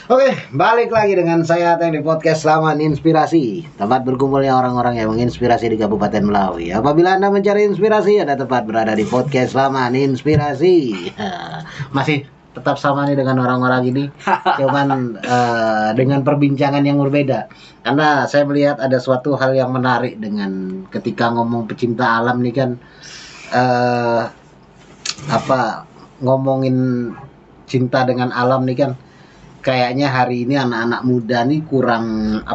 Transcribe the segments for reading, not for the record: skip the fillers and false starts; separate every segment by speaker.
Speaker 1: Oke, balik lagi dengan saya Teng di podcast Laman Inspirasi, tempat berkumpulnya orang-orang yang menginspirasi di Kabupaten Melawi. Apabila Anda mencari inspirasi, ada tempat berada di podcast Laman Inspirasi. Masih tetap sama nih dengan orang-orang ini, cuman dengan perbincangan yang berbeda. Karena saya melihat ada suatu hal yang menarik dengan ketika ngomong pecinta alam nih kan, ngomongin cinta dengan alam nih kan. Kayaknya hari ini anak-anak muda nih kurang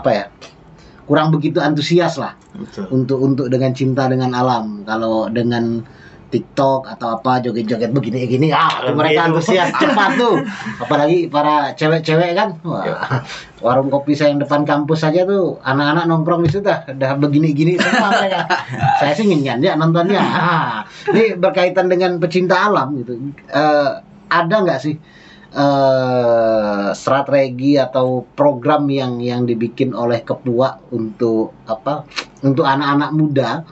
Speaker 1: begitu antusias lah.
Speaker 2: Betul.
Speaker 1: untuk dengan cinta dengan alam. Kalau dengan TikTok atau apa joget-joget begini mereka antusias cepat tuh. Apalagi para cewek-cewek kan. Wah, warung kopi saya yang depan kampus saja tuh anak-anak nongkrong di situ dah begini-gini semua mereka. Saya sih ngenyan ya nontonnya. Ini berkaitan dengan pecinta alam gitu. Ada nggak sih strategi atau program yang dibikin oleh Kepua untuk anak-anak muda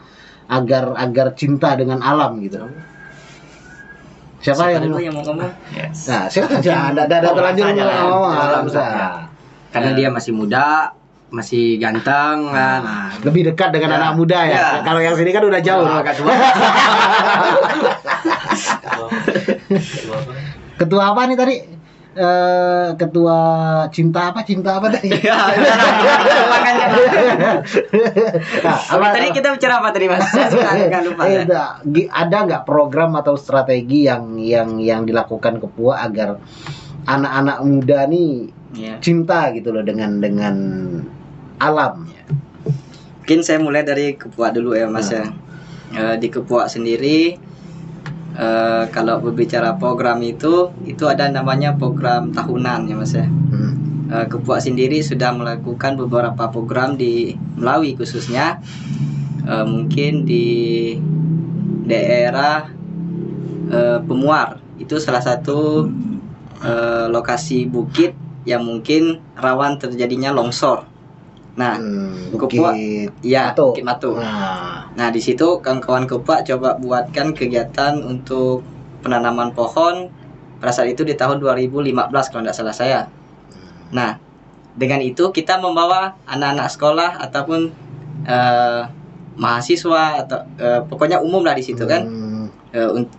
Speaker 1: agar cinta dengan alam gitu? Siapa yang
Speaker 3: mau ngomong?
Speaker 1: Yes. Nah, siapa aja? Ada terlanjur ngomong.
Speaker 3: Karena dia masih muda, masih ganteng kan.
Speaker 1: Lebih dekat dengan anak muda ya. Kalau yang sini kan udah jauh. Ketua apa nih tadi? Ketua cinta apa tadi?
Speaker 3: Makanya. Tadi kita bicara apa tadi Mas? Saya suka lupa.
Speaker 1: Ada nggak program atau strategi yang dilakukan Kepua agar anak-anak muda nih cinta gitu loh dengan alam?
Speaker 3: Mungkin saya mulai dari Kepua dulu ya Mas ya. Di Kepua sendiri kalau berbicara program itu ada namanya program tahunan ya Mas ya. Kepua sendiri sudah melakukan beberapa program di Melawi khususnya, mungkin di daerah Pemuar. Itu salah satu lokasi bukit yang mungkin rawan terjadinya longsor. Nah, Kepua Bukit Matu. Nah, di situ kawan-kawan Kepua coba buatkan kegiatan untuk penanaman pohon pada saat itu di tahun 2015 kalau tidak salah saya. Nah, dengan itu kita membawa anak-anak sekolah ataupun mahasiswa atau pokoknya umum lah di situ kan.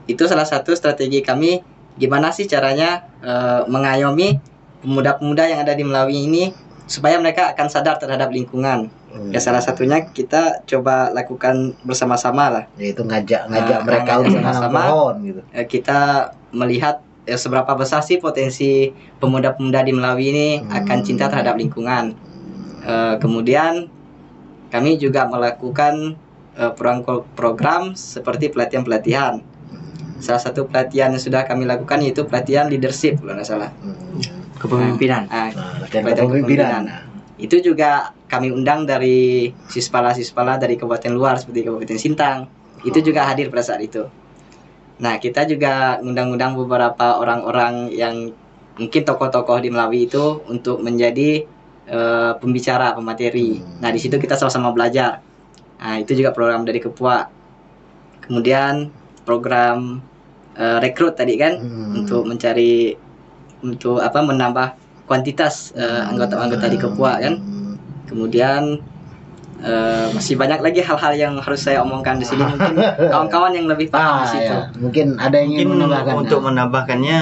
Speaker 3: Itu salah satu strategi kami gimana sih caranya mengayomi pemuda-pemuda yang ada di Melawi ini supaya mereka akan sadar terhadap lingkungan. Ya salah satunya kita coba lakukan bersama-sama lah.
Speaker 1: Yaitu ngajak mereka untuk menanam pohon gitu.
Speaker 3: Kita melihat seberapa besar sih potensi pemuda-pemuda di Melawi ini akan cinta terhadap lingkungan. Kemudian kami juga melakukan program seperti pelatihan-pelatihan. Salah satu pelatihan yang sudah kami lakukan yaitu pelatihan leadership kalau nggak salah.
Speaker 2: Kepemimpinan.
Speaker 3: Kepemimpinan. Itu juga kami undang dari sispala dari kabupaten luar seperti Kabupaten Sintang. Itu juga hadir pada saat itu. Nah, kita juga undang-undang beberapa orang-orang yang mungkin tokoh-tokoh di Melawi itu untuk menjadi pembicara, pemateri. Nah, di situ kita sama-sama belajar. Nah, itu juga program dari Kepua. Kemudian program rekrut tadi kan untuk menambah kuantitas anggota-anggota di Kepua kan. Kemudian masih banyak lagi hal-hal yang harus saya omongkan di sini, mungkin kawan-kawan yang lebih paham di situ.
Speaker 1: Ya. Mungkin ada yang ingin menambahkan.
Speaker 2: Untuk menambahkannya,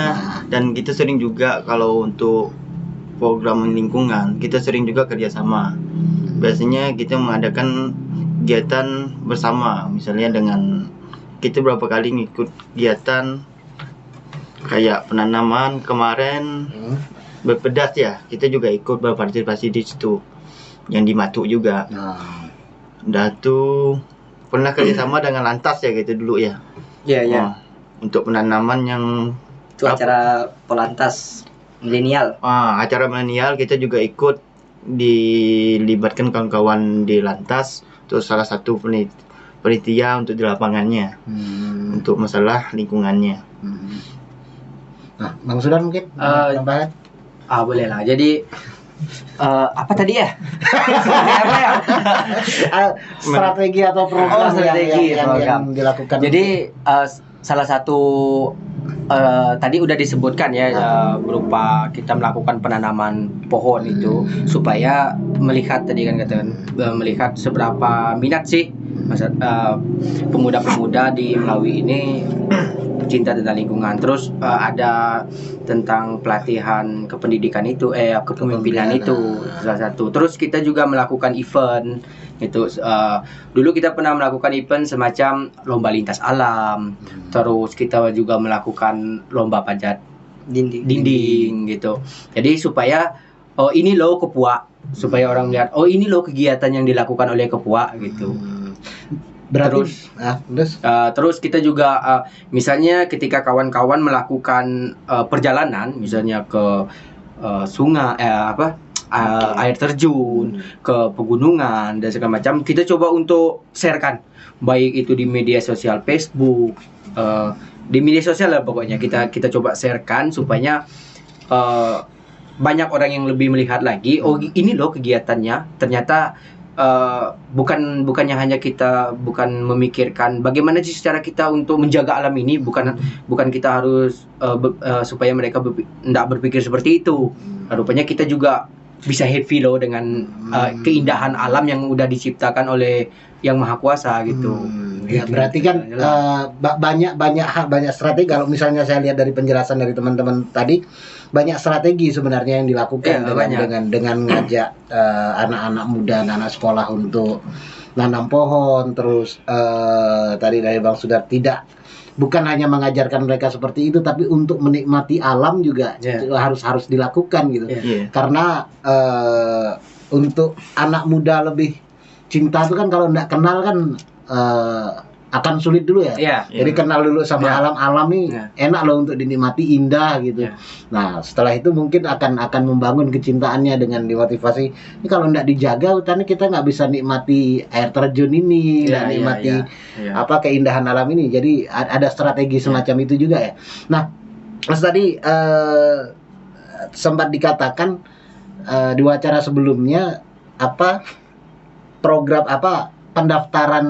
Speaker 2: dan kita sering juga kalau untuk program lingkungan kita sering juga kerjasama. Biasanya kita mengadakan kegiatan bersama, misalnya dengan kita berapa kali ngikut kegiatan kayak penanaman kemarin berpedas ya, kita juga ikut berpartisipasi di situ yang di Matu juga. Udah tuh pernah kerjasama dengan Lantas ya gitu dulu ya.
Speaker 3: Iya.
Speaker 2: Untuk penanaman yang
Speaker 3: itu acara Polantas milenial.
Speaker 2: Acara milenial kita juga ikut, dilibatkan kawan-kawan di Lantas. Terus salah satu panitia untuk di lapangannya untuk masalah lingkungannya.
Speaker 1: Nah, Bang Sudan mungkin tambahan?
Speaker 3: Boleh lah. Jadi apa tadi ya?
Speaker 1: Strategi atau program yang dilakukan.
Speaker 3: Jadi salah satu
Speaker 4: tadi udah disebutkan ya, berupa kita melakukan penanaman pohon itu supaya melihat tadi kan katakan melihat seberapa minat sih pemuda-pemuda di Melawi ini cinta tentang lingkungan. Terus ada tentang pelatihan kependidikan itu, kepemimpinan itu salah satu. Terus kita juga melakukan event itu. Dulu kita pernah melakukan event semacam lomba lintas alam. Terus kita juga melakukan lomba panjat dinding gitu. Jadi supaya ini loh Kepua, supaya orang lihat ini loh kegiatan yang dilakukan oleh Kepua gitu.
Speaker 1: Berarti
Speaker 4: terus kita juga misalnya ketika kawan-kawan melakukan perjalanan misalnya ke sungai air terjun, ke pegunungan dan segala macam, kita coba untuk sharekan, baik itu di media sosial Facebook, di media sosial lah pokoknya kita coba sharekan supaya banyak orang yang lebih melihat lagi, ini loh kegiatannya. Ternyata bukannya hanya kita bukan memikirkan bagaimana sih cara kita untuk menjaga alam ini, bukan kita harus supaya mereka tidak berpikir seperti itu. Rupanya kita juga bisa happy loh dengan keindahan alam yang udah diciptakan oleh Yang Maha Kuasa gitu.
Speaker 1: Ya berarti kan banyak strategi. Kalau misalnya saya lihat dari penjelasan dari teman-teman tadi, banyak strategi sebenarnya yang dilakukan dengan ngajak anak-anak muda, anak-anak sekolah untuk nanam pohon. Terus tadi dari Bang Sudar, bukan hanya mengajarkan mereka seperti itu, tapi untuk menikmati alam juga harus dilakukan gitu. Karena untuk anak muda lebih cinta itu kan kalau nggak kenal kan akan sulit dulu ya. Jadi kenal dulu sama alam nih, enak loh untuk dinikmati, indah gitu. Nah setelah itu mungkin akan membangun kecintaannya dengan dimotivasi. Ini kalau nggak dijaga hutannya, kita nggak bisa nikmati air terjun ini, nggak nikmati keindahan alam ini. Jadi ada strategi semacam itu juga ya. Nah Mas tadi sempat dikatakan di wawancara sebelumnya program pendaftaran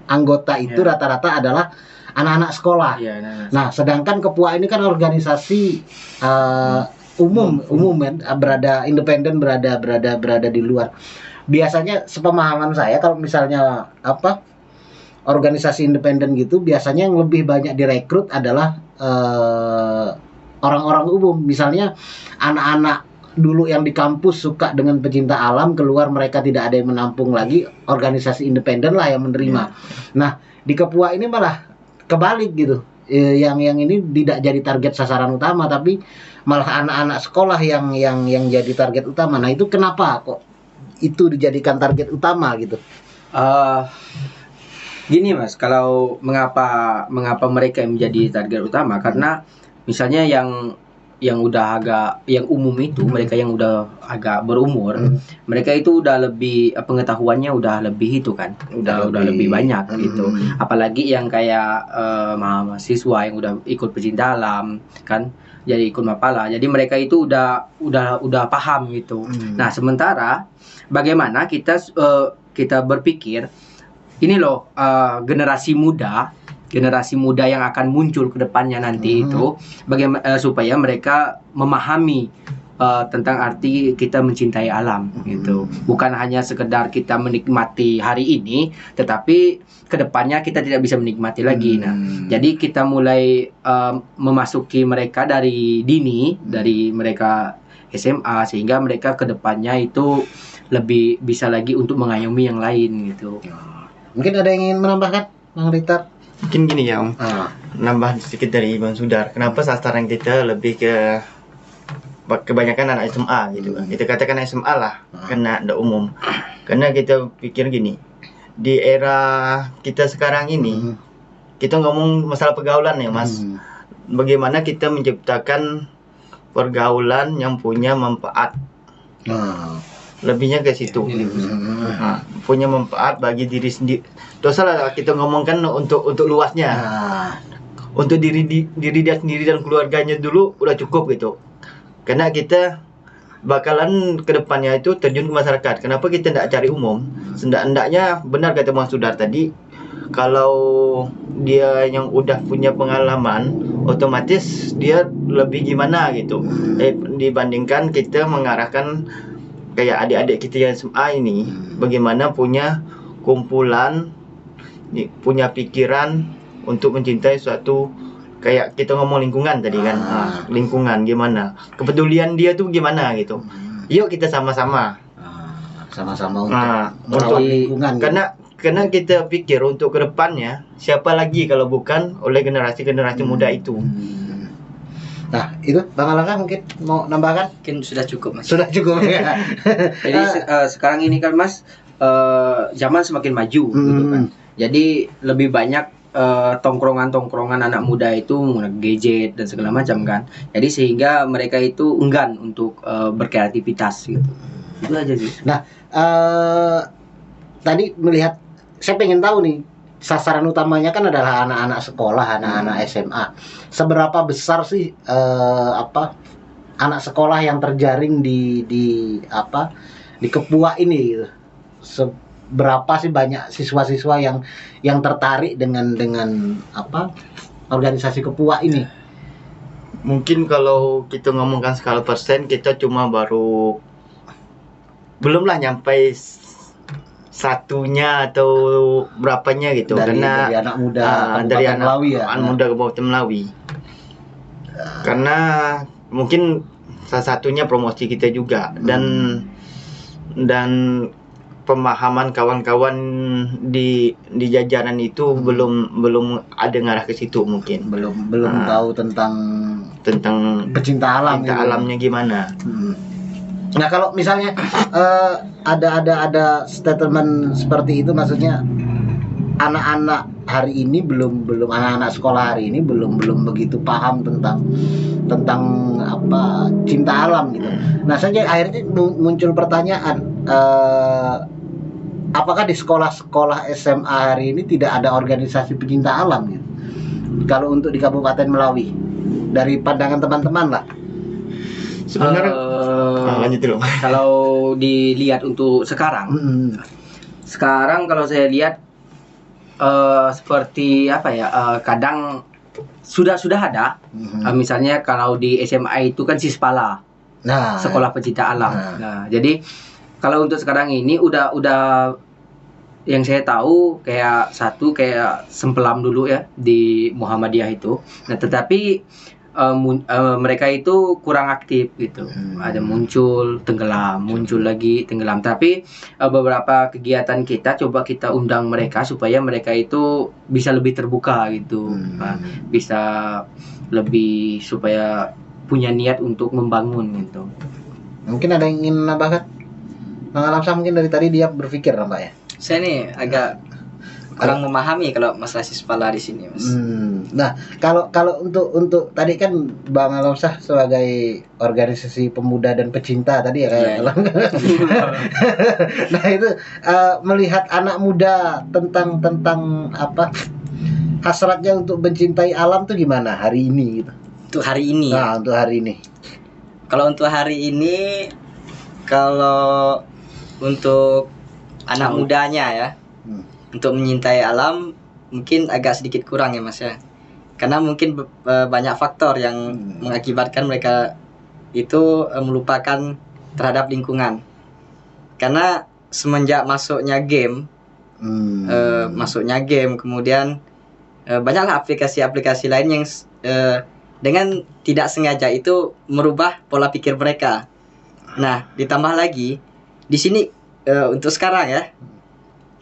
Speaker 1: anggota itu rata-rata adalah anak-anak sekolah. Nah, sedangkan Kepua ini kan organisasi umum kan, berada independen, berada di luar. Biasanya sepemahaman saya kalau misalnya organisasi independen gitu, biasanya yang lebih banyak direkrut adalah orang-orang umum. Misalnya anak-anak dulu yang di kampus suka dengan pecinta alam, keluar mereka tidak ada yang menampung lagi, organisasi independen lah yang menerima. Nah di Kepua ini malah kebalik gitu, yang ini tidak jadi target sasaran utama, tapi malah anak-anak sekolah yang jadi target utama. Nah itu kenapa kok itu dijadikan target utama gitu?
Speaker 4: Gini Mas, kalau mengapa mereka yang menjadi target utama, karena misalnya yang umum itu, mereka yang udah agak berumur, mereka itu udah lebih pengetahuannya udah lebih itu kan, udah lebih banyak gitu. Apalagi yang kayak mahasiswa yang udah ikut pecinta alam kan, jadi ikut Mapala. Jadi mereka itu udah paham gitu. Nah, sementara bagaimana kita berpikir ini loh, generasi muda yang akan muncul ke depannya nanti itu, bagaimana supaya mereka memahami tentang arti kita mencintai alam gitu. Bukan hanya sekedar kita menikmati hari ini, tetapi ke depannya kita tidak bisa menikmati lagi. Nah, jadi kita mulai memasuki mereka dari dini, dari mereka SMA, sehingga mereka ke depannya itu lebih bisa lagi untuk mengayomi yang lain gitu.
Speaker 1: Mungkin ada yang ingin menambahkan, Bang Richard?
Speaker 2: Mungkin gini ya Om, nambah sedikit dari Bang Sudar. Kenapa sasaran kita lebih ke kebanyakan anak SMA gitu kan? Kita katakan SMA lah, karena ada umum. Karena kita pikir gini, di era kita sekarang ini, kita ngomong masalah pergaulan ya Mas. Bagaimana kita menciptakan pergaulan yang punya manfaat? Lebihnya ke situ. Punya manfaat bagi diri sendiri. Dosa lah kita ngomongkan untuk luasnya. Untuk diri dia sendiri dan keluarganya dulu udah cukup gitu. Karena kita bakalan kedepannya itu terjun ke masyarakat. Kenapa kita tidak cari umum? Hendaknya benar kata Bang Sudar tadi, kalau dia yang udah punya pengalaman, otomatis dia lebih gimana gitu. Dibandingkan kita mengarahkan kayak adik-adik kita yang SMA ini, bagaimana punya kumpulan, punya pikiran untuk mencintai suatu, kayak kita ngomong lingkungan tadi kan. Lingkungan gimana, kepedulian dia tuh gimana gitu. Yuk kita sama-sama
Speaker 1: Sama-sama untuk
Speaker 2: untuk
Speaker 1: merawat lingkungan.
Speaker 2: karena kita pikir untuk kedepannya siapa lagi kalau bukan oleh generasi muda itu.
Speaker 1: Nah, itu Bang Alangka mungkin mau nambahkan?
Speaker 3: Mungkin sudah cukup, Mas.
Speaker 1: Sudah cukup ya.
Speaker 4: Jadi sekarang ini kan Mas, zaman semakin maju gitu kan. Jadi lebih banyak tongkrongan anak muda itu menggunakan gadget dan segala macam kan. Jadi sehingga mereka itu enggan untuk berkreativitas gitu. Itu aja sih.
Speaker 1: Nah, tadi melihat, saya pengen tahu nih, sasaran utamanya kan adalah anak-anak sekolah, anak-anak SMA. Seberapa besar sih anak sekolah yang terjaring di Kepua ini gitu? Seberapa sih banyak siswa-siswa yang tertarik dengan organisasi Kepua ini?
Speaker 2: Mungkin kalau kita ngomongkan skala persen, kita cuma baru belumlah nyampe satunya atau berapanya gitu,
Speaker 1: dari
Speaker 2: karena
Speaker 1: anak muda
Speaker 2: dari
Speaker 1: Kabupaten
Speaker 2: anak
Speaker 1: Melawi ya.
Speaker 2: muda Kabupaten Melawi. Karena mungkin salah satunya promosi kita juga, dan pemahaman kawan-kawan di jajaran itu belum ada ngarah ke situ, mungkin
Speaker 1: belum tahu tentang pecinta alam gitu.
Speaker 2: alamnya gimana.
Speaker 1: Nah, kalau misalnya ada statement seperti itu, maksudnya anak-anak hari ini anak-anak sekolah hari ini belum begitu paham tentang cinta alam gitu. Nah, saja akhirnya muncul pertanyaan, apakah di sekolah-sekolah SMA hari ini tidak ada organisasi pecinta alam gitu? Kalau untuk di Kabupaten Melawi, dari pandangan teman-teman lah.
Speaker 2: Sebenarnya lanjut dulu.
Speaker 4: Kalau dilihat untuk sekarang, sekarang kalau saya lihat seperti kadang sudah ada. Misalnya kalau di SMA itu kan Sispala, sekolah pecinta alam. Nah, jadi kalau untuk sekarang ini udah yang saya tahu kayak Sempelam dulu ya di Muhammadiyah itu. Nah, tetapi mereka itu kurang aktif gitu. Ada muncul tenggelam, muncul lagi tenggelam. Tapi beberapa kegiatan kita coba kita undang mereka supaya mereka itu bisa lebih terbuka gitu. Bisa lebih supaya punya niat untuk membangun gitu.
Speaker 1: Mungkin ada yang ingin nambahkan? Bang Alamsa mungkin dari tadi dia berpikir Mbak ya.
Speaker 3: Saya nih agak kurang memahami kalau masalah Sispala di sini, Mas.
Speaker 1: Nah, kalau untuk tadi kan Bang Alamsa sebagai organisasi pemuda dan pecinta tadi ya kayak. Nah, itu melihat anak muda tentang hasratnya untuk mencintai alam tuh gimana hari ini gitu.
Speaker 3: Untuk hari ini.
Speaker 1: Nah, untuk hari ini.
Speaker 3: Kalau untuk hari ini, kalau untuk anak mudanya ya, untuk menyintai alam mungkin agak sedikit kurang ya Mas ya, karena mungkin banyak faktor yang mengakibatkan mereka itu melupakan terhadap lingkungan. Karena semenjak masuknya game, kemudian banyaklah aplikasi-aplikasi lain yang dengan tidak sengaja itu merubah pola pikir mereka. Nah, ditambah lagi di sini untuk sekarang ya,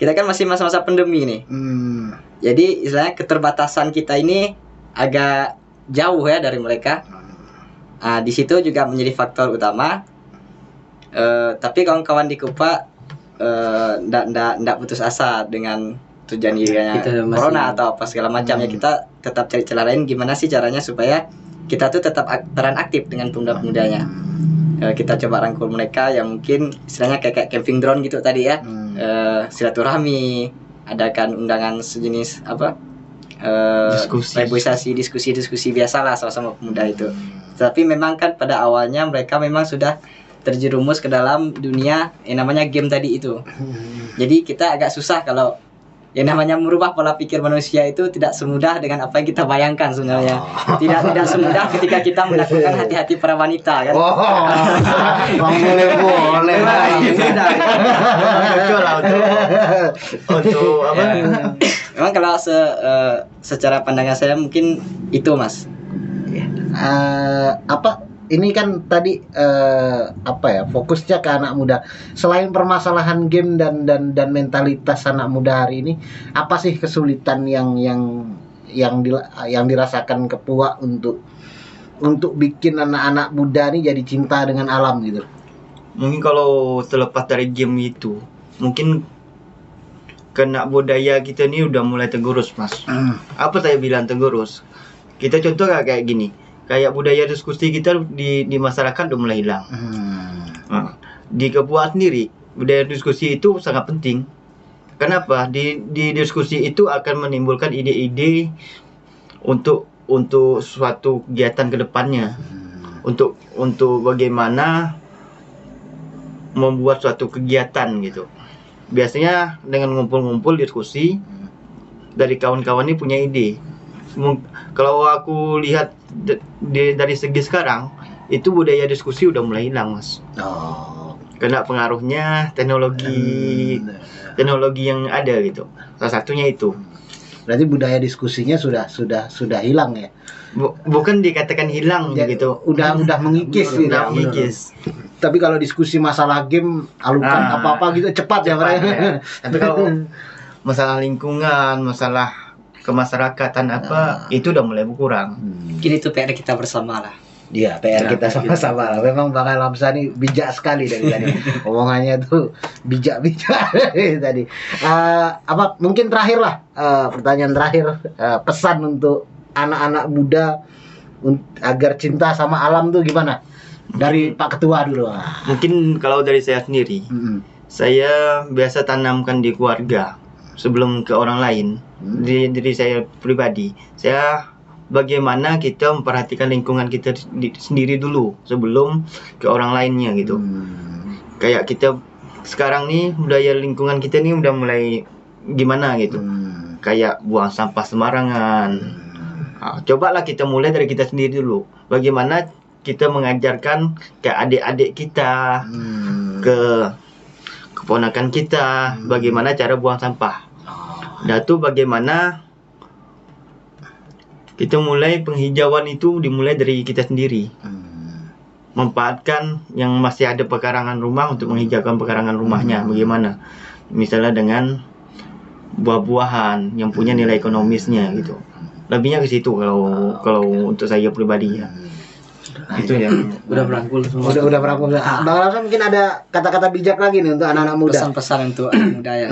Speaker 3: kita kan masih masa-masa pandemi nih. Jadi istilahnya keterbatasan kita ini agak jauh ya dari mereka. Di situ juga menjadi faktor utama. Tapi kawan-kawan di Kupa ndak putus asa dengan terjadinya corona atau apa segala macamnya. Kita tetap cari cara lain gimana sih caranya supaya kita tuh tetap peran aktif dengan pemuda-pemudanya. Kita coba rangkul mereka yang mungkin istilahnya kayak camping drone gitu tadi ya. Silaturahmi, adakan undangan sejenis diskusi biasalah sama-sama pemuda itu. Tapi memang kan pada awalnya mereka memang sudah terjerumus ke dalam dunia yang namanya game tadi itu. Jadi kita agak susah kalau yang namanya merubah pola pikir manusia itu tidak semudah dengan apa yang kita bayangkan sebenarnya. Tidak semudah ketika kita menaklukkan hati-hati para wanita kan.
Speaker 1: Boleh.
Speaker 2: Cocok lah untuk apa?
Speaker 3: Memang kalau secara pandangan saya mungkin itu Mas.
Speaker 1: Ini kan tadi fokusnya ke anak muda. Selain permasalahan game dan mentalitas anak muda hari ini, apa sih kesulitan yang dirasakan Kepua untuk bikin anak-anak muda ini jadi cinta dengan alam gitu?
Speaker 2: Mungkin kalau terlepas dari game itu, mungkin kena budaya kita ini udah mulai tergerus, Mas. Apa saya bilang tergerus? Kita contoh kayak gini. Kayak budaya diskusi kita di masyarakat udah mulai hilang. Nah, di Kepua sendiri budaya diskusi itu sangat penting. Kenapa? Di diskusi itu akan menimbulkan ide-ide untuk suatu kegiatan kedepannya. Untuk bagaimana membuat suatu kegiatan gitu. Biasanya dengan ngumpul-ngumpul diskusi dari kawan-kawan ini punya ide. Kalau aku lihat dari segi sekarang itu budaya diskusi udah mulai hilang, Mas. Kena pengaruhnya teknologi yang ada gitu. Salah satunya itu.
Speaker 1: Berarti budaya diskusinya sudah hilang ya?
Speaker 2: Bukan dikatakan hilang gitu.
Speaker 1: Udah mengikis gitu.
Speaker 2: Udah mengikis.
Speaker 1: Tapi kalau diskusi masalah game, alukan apa-apa gitu cepat ya mereka.
Speaker 2: Ya. Tapi kalau masalah lingkungan, masalah kemasyarakatan itu udah mulai berkurang.
Speaker 3: Mungkin itu PR kita bersama lah.
Speaker 1: Iya, PR kita sama-sama lah. Memang Bang Alamsa ini bijak sekali dari tadi. Omongannya tuh bijak-bijak tadi. Mungkin terakhir lah, pertanyaan terakhir, pesan untuk anak-anak muda agar cinta sama alam tuh gimana? Dari Pak Ketua dulu.
Speaker 2: Mungkin kalau dari saya sendiri, saya biasa tanamkan di keluarga sebelum ke orang lain. Diri saya pribadi, saya bagaimana kita memperhatikan lingkungan kita sendiri dulu sebelum ke orang lainnya gitu. Kayak kita sekarang nih budaya lingkungan kita nih udah mulai gimana gitu. Kayak buang sampah sembarangan. Cobalah kita mulai dari kita sendiri dulu. Bagaimana kita mengajarkan ke adik-adik kita, ke keponakan kita, bagaimana cara buang sampah. Dan itu bagaimana kita mulai penghijauan itu dimulai dari kita sendiri. Memanfaatkan yang masih ada pekarangan rumah untuk menghijaukan pekarangan rumahnya. Bagaimana? Misalnya dengan buah-buahan yang punya nilai ekonomisnya gitu. Lebihnya ke situ kalau untuk saya pribadi ya. Itu yang
Speaker 4: Udah merangkul semua.
Speaker 1: Udah merangkum. Bang Alamsa mungkin ada kata-kata bijak lagi nih untuk anak-anak muda.
Speaker 3: Pesan-pesan untuk anak muda ya.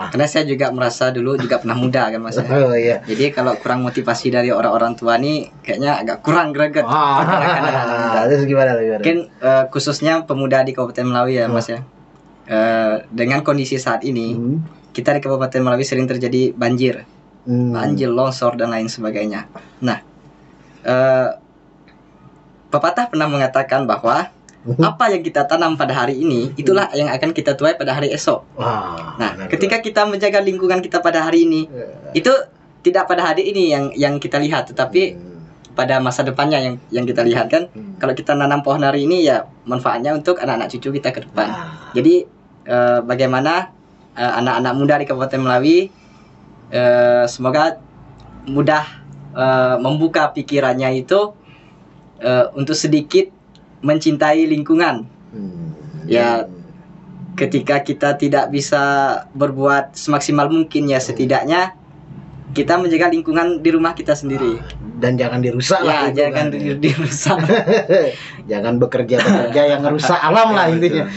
Speaker 3: Karena saya juga merasa dulu juga pernah muda kan Mas.
Speaker 1: Oh iya.
Speaker 3: Jadi kalau kurang motivasi dari orang-orang tua nih kayaknya agak kurang greget.
Speaker 1: Terus gimana?
Speaker 3: Mungkin khususnya pemuda di Kabupaten Melawi ya Mas ya. Dengan kondisi saat ini kita di Kabupaten Melawi sering terjadi banjir, longsor dan lain sebagainya. Nah, pepatah pernah mengatakan bahwa apa yang kita tanam pada hari ini itulah yang akan kita tuai pada hari esok. Nah, ketika kita menjaga lingkungan kita pada hari ini, itu tidak pada hari ini yang kita lihat, tetapi pada masa depannya yang kita lihat kan. Kalau kita nanam pohon hari ini ya manfaatnya untuk anak-anak cucu kita ke depan. Jadi bagaimana anak-anak muda di Kabupaten Melawi semoga mudah membuka pikirannya itu untuk sedikit mencintai lingkungan. Ya, ketika kita tidak bisa berbuat semaksimal mungkin ya setidaknya kita menjaga lingkungan di rumah kita sendiri.
Speaker 1: Dan jangan dirusak lah.
Speaker 3: Jangan dirusak.
Speaker 1: Jangan bekerja yang merusak alam lah intinya.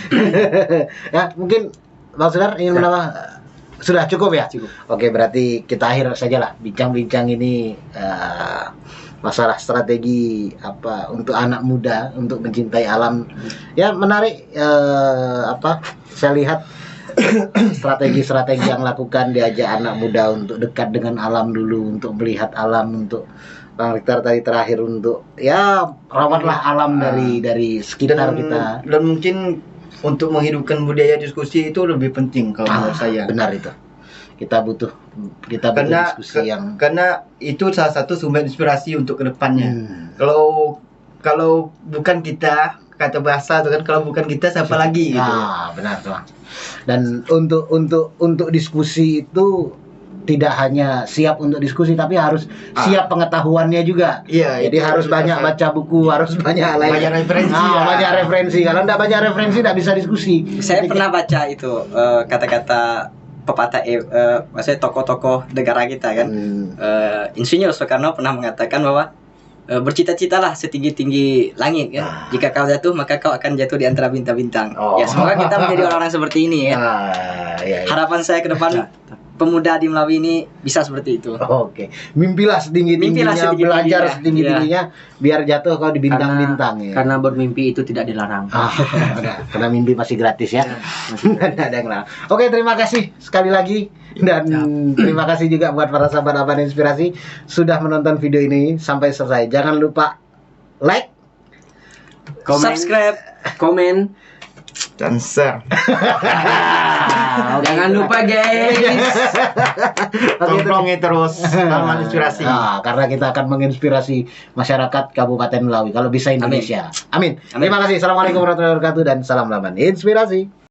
Speaker 1: Ya, mungkin Bang Sudar ingin menambah. Sudah cukup ya?
Speaker 4: Cukup.
Speaker 1: Oke, berarti kita akhir saja lah bincang-bincang ini masalah strategi apa untuk anak muda untuk mencintai alam. Ya menarik saya lihat strategi-strategi yang lakukan diajak anak muda untuk dekat dengan alam dulu, untuk melihat alam, untuk Bang Rektor tadi terakhir untuk ya rawatlah alam dari sekitar kita.
Speaker 2: Dan mungkin untuk menghidupkan budaya diskusi itu lebih penting kalau menurut saya.
Speaker 1: Benar itu. kita butuh diskusi yang
Speaker 2: karena itu salah satu sumber inspirasi untuk kedepannya. Kalau bukan kita, kata bahasa itu kan, kalau bukan kita siapa lagi gitu.
Speaker 1: Benar tuh. Dan untuk diskusi itu tidak hanya siap untuk diskusi, tapi harus siap pengetahuannya juga.
Speaker 2: Iya,
Speaker 1: jadi harus banyak baca buku, harus banyak
Speaker 2: referensi.
Speaker 1: Banyak referensi. Kalau tidak banyak referensi tidak bisa diskusi.
Speaker 3: Saya pernah baca itu kata-kata pepatah maksudnya tokoh-tokoh negara kita kan. Insinyur Soekarno pernah mengatakan bahwa bercita-citalah setinggi-tinggi langit kan. Jika kau jatuh maka kau akan jatuh di antara bintang-bintang. Ya semoga kita menjadi orang-orang seperti ini ya. Harapan saya ke depan pemuda di Melawi ini bisa seperti itu.
Speaker 1: Oke. Mimpilah setinggi-tingginya, belajar setinggi-tingginya biar jatuh kau di bintang-bintang ya.
Speaker 4: Karena bermimpi itu tidak dilarang.
Speaker 1: Karena mimpi masih gratis ya. Ada yang larang. Oke, terima kasih sekali lagi dan terima kasih juga buat para sahabat Avan Inspirasi sudah menonton video ini sampai selesai. Jangan lupa like,
Speaker 3: subscribe,
Speaker 4: komen,
Speaker 2: dan share.
Speaker 4: Jangan lupa guys.
Speaker 1: Tolong
Speaker 2: terus Avan Inspirasi.
Speaker 1: Karena kita akan menginspirasi masyarakat Kabupaten Melawi, kalau bisa Indonesia. Amin. Terima kasih. Assalamualaikum warahmatullahi wabarakatuh dan salam Laman Inspirasi.